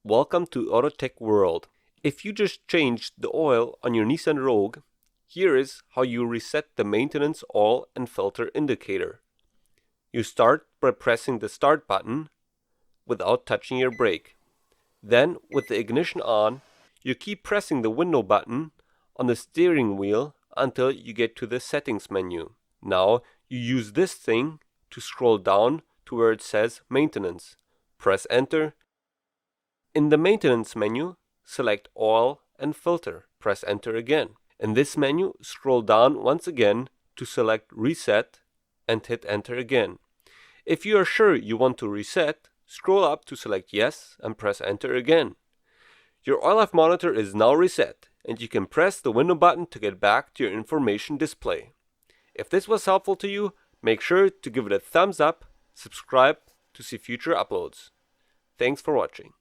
Welcome to AutoTechWorld. If you just changed the oil on your Nissan Rogue, here is how you reset the maintenance oil and filter indicator. You start by pressing the start button without touching your brake. Then, with the ignition on, you keep pressing the window button on the steering wheel until you get to the settings menu. Now, you use this thing to scroll down to where it says maintenance. Press enter. In the maintenance menu, select oil and filter. Press enter again. In this menu, scroll down once again to select reset and hit enter again. If you are sure you want to reset, scroll up to select yes and press enter again. Your oil life monitor is now reset, and you can press the window button to get back to your information display. If this was helpful to you, make sure to give it a thumbs up, subscribe to see future uploads. Thanks for watching.